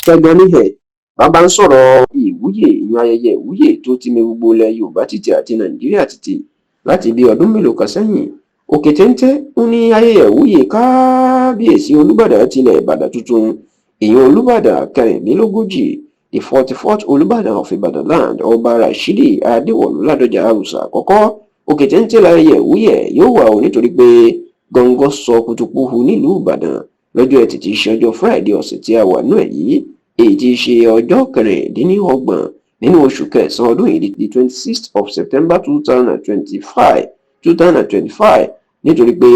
Fẹ́gbọ́n níhẹ̀ bàbá ń sọ̀rọ̀ ìwúyè ìyún ayẹyẹ ìwúyè tó ti mì gbogbo ilẹ̀ Yorùbá títì àti Nàìjíríà títì láti bí ọdún mélòó kan sẹ́yìn. Òkè téńté ń ní ayẹyẹ ìwúyè kábíyèsí Olúbàdàn tilẹ̀ Ìbàdàn tuntun ìyún Olúbàdàn kẹrìnlélógójì the 44th Olúbàdàn of Ìbàdàn land Ọba Rashidi Adéwọ̀lú Ládọjà Àrùsà àkọ́kọ́. Òkè téńté láyẹyẹ ìwúyè yóò wà ó nítorí pé gọ́ngọ́ sọ kutupuhu nílùú Ìbàdàn lọ́jọ́ Ẹtì tí í ṣe ọjọ́ Friday ọ̀sẹ̀ tí a wà nú ẹ̀ yìí, èyí tí í ṣe ọjọ́ kẹrìndínlọ́gbọ̀n nínú oṣù kẹsàn-án ọdún yìí the 26th of September 2025 nítorí pé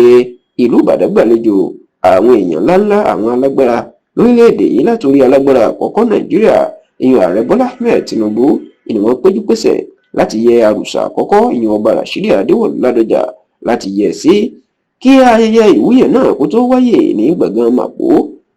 ìlú Ìbàdàn gbàlejò àwọn èèyàn ńláńlá àwọn alágbára lórílẹ̀‐èdè yìí látòrí alágbára àkọ́kọ́ Nàìjíríà ìyún ààrẹ Bọ́lá Ahmed Tinubu ni wọ́n péjú pésẹ̀ láti yẹ àrùsà àkọ́kọ́ ìyún Ọba Rashidi Adéwọ̀lú Ládọjà láti yẹ sí kí ayẹyẹ ìwúyè náà kó tó wáyé ní gbọ̀ngàn Màpó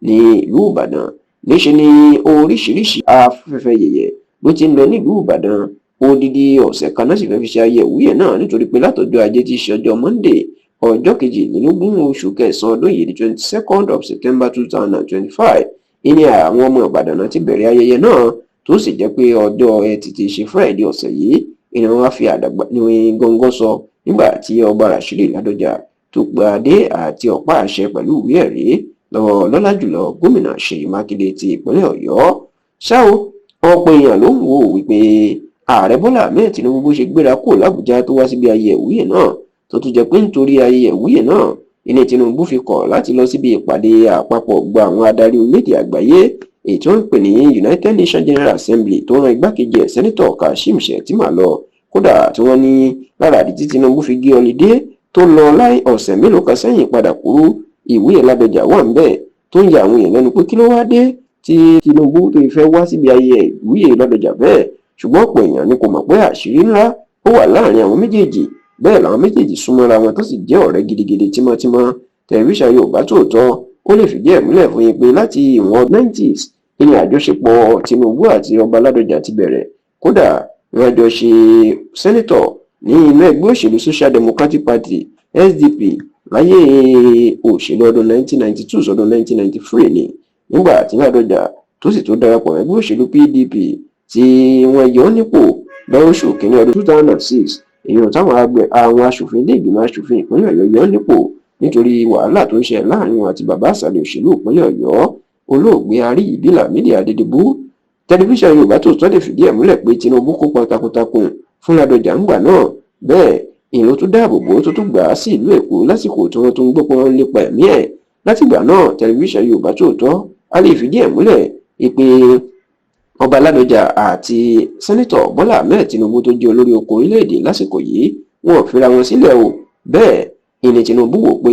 ní ìlú Ìbàdàn. Níṣe ni oríṣiríṣi afẹ́fẹ́ yẹ̀yẹ̀ ló ti ń lọ nílùú Ìbàdàn. Odidi ọ̀sẹ̀ kan náà sì fẹ́ fi ṣe ayẹyẹ ìwúyè náà nítorí pé látọjọ́ Ajé tí í ṣe ọjọ́ Monday ọjọ́ kejìlélógún oṣù kẹsàn-án ọdún yìí the 22nd of September 2025 ìní àwọn ọmọ Ìbàdàn náà ti bẹ̀rẹ̀ ayẹyẹ náà tó sì jẹ́ pé ọjọ́ Ẹtì tí í ṣe Friday ọ̀sẹ̀ yìí ìní wọn wá fi àdàgbà ní gọ́ngọ́ sọ nígbà tí Ọba Rashidi Ládọjà tó gba adé àti ọ̀pá àṣẹ pẹ̀lú ìwé ẹ̀rí lọ́wọ́ lọ́lá jùlọ gómìnà Ṣèyí Mákindé ti ìpínlẹ̀ Ọ̀yọ́. ṣá o ọ̀pọ̀ èèyàn ló ń wò wípé ààrẹ Bọ́lá Ahmed Tinubu bó ṣe gbéra kúrò l'Àbújá tó wá síbi ayẹyẹ ìwúyè náà tó tún jẹ́ pé nítorí ayẹyẹ ìwúyè náà ilé Tinubu fi kọ̀ láti lọ síbi ìpàdé àpapọ̀ gba àwọn adarí orílẹ̀-èdè àgbáyé èyí tó ń pè ní United Nations General Assembly tó ran igbákejì ẹ̀ sẹ́nítọ̀ Kashim Shettima lọ. Kódà tí wọ́n ní lára àdí tí Tinubu fi gé ọlidé tó lọ láì ọ̀sẹ̀ mélòó kan sẹ́yìn padà kúrú ìwúyè Ládọjà wà ń bẹ̀ tó ń ya àwọn èèyàn lẹ́nu pé kí ló wá dé tí Tinubu tó fẹ́ wá síbi ayẹyẹ ìwúyè Ládọjà bẹ́ẹ̀. Ṣùgbọ́n ọ̀pọ̀ èèyàn ni kò mọ̀ pé àṣírí ńlá ó wà láàrin àwọn méjèèjì bẹ́ẹ̀ làwọn méjèèjì súnmọ́ra wọn tó sì jẹ́ ọ̀rẹ́ gidigidi tímọ́tímọ́. Tẹlifíṣàn Yorùbá Tòótọ́ ó lè fìdí ẹ̀ múlẹ̀ fún yín pé láti ìwọ̀n 90s ní àjọṣepọ̀ Tinubu àti Ọba Ládọjà ti bẹ̀rẹ̀. Kódà wọ́n jọ ṣe sẹ́nítọ̀ ní inú ẹgbẹ́ òṣèlú Social Democratic Party SDP láyé òṣèlú ọdún 1992 sọdún 1993 ni nígbà tí Ládọjà tó sì tó darapọ̀ ẹgbẹ́ òṣèlú PDP tí wọ́n yọ nípò lóṣù kínní ọdún 2006 èèyàn táwọn àwọn aṣòfin ilé ìgbìmọ̀ aṣòfin ìpínlẹ̀ Ọ̀yọ́ yọ nípò nítorí wàhálà tó ń ṣe láàrin wọn àti bàbá àsàlẹ̀ òṣèlú ìpínlẹ̀ Ọ̀yọ́ olóògbé Aríyìbí Lámídì Adédìbú. Tẹlifíṣàn Yorùbá Tòótọ́ lè fìdí ẹ̀ múlẹ̀ pé Tinubu kópa takuntakun fún Ládọjà ńgbà náà bẹ́ẹ̀ ìlú tó dáàbò bò tó tún gbà á sí ìlú Èkó lásìkò tí wọ́n tún ń gbọ́ pé wọ́n lépa ẹ̀mí ẹ̀. Látìgbà náà Tẹlifíṣàn Yorùbá Tòótọ́ a lè fìdí ẹ̀ múlẹ̀ pé Ọba Ládọjà àti sẹ́nítọ̀ Bọ́lá Ahmed Tinubu tó jẹ́ olórí oko orílẹ̀-èdè lásìkò yìí wọn ò fira wọn sílẹ̀ o. Bẹ́ẹ̀ ìní Tinubu wò pé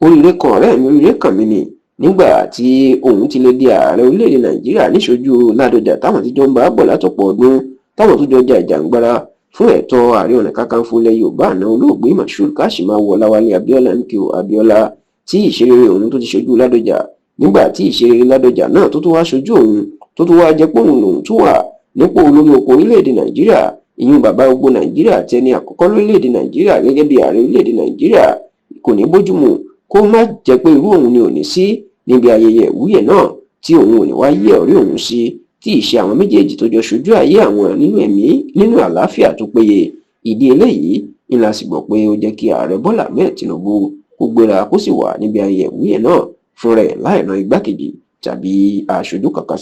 oríire kan ọ̀rẹ́ mi oríire kan mi ni nígbà tí òun ti lè di ààrẹ orílẹ̀-èdè Nàìjíríà níṣojú Ládọjà táwọn ti jọ ń bá bọ̀ látọ̀pọ̀ ọdún táwọn tó jọ jà ìjàngbara fún ẹ̀tọ́ Ààrẹ Ọ̀nà Kakanfò ilẹ̀ Yorùbá àná olóògbé Moshood Kashimawo Ọláwálé Abíọ́lá MKO Abíọ́lá tí ìṣeré òun tó ti ṣojú Ládọjà nígbà tí ìṣeré Ládọjà náà tó tún wá ṣojú òun tó tún wá jẹ́ pé òun lòun tún wà nípò olórí oko orílẹ̀-èdè Nàìjíríà ìyún bàbá gbogbo Nàìjíríà àti ẹni àkọ́kọ́ lórílẹ̀-èdè Nàìjíríà gẹ́gẹ́ bí ààrẹ orílẹ̀-èdè Nàìjíríà kò ní bójúmu kó má jẹ́ pé irú òun ni ò ní sí níbi ayẹyẹ ìwúyè náà tí òun ò ní wá yẹ ọ̀rẹ́ òun sí tí ìṣe àwọn méjèèjì tó jọ ṣojú ayé àwọn nínú ẹ̀mí nínú àlàáfíà tó péye. Ìdí eléyìí ni la sì gbọ́ pé ó jẹ́ kí ààrẹ Bọ́lá Ahmed Tinubu kó gbéra kó sì wà níbi ayẹyẹ ìwúyè náà fún rẹ̀ láì rán igbákejì tàbí aṣojú kankan.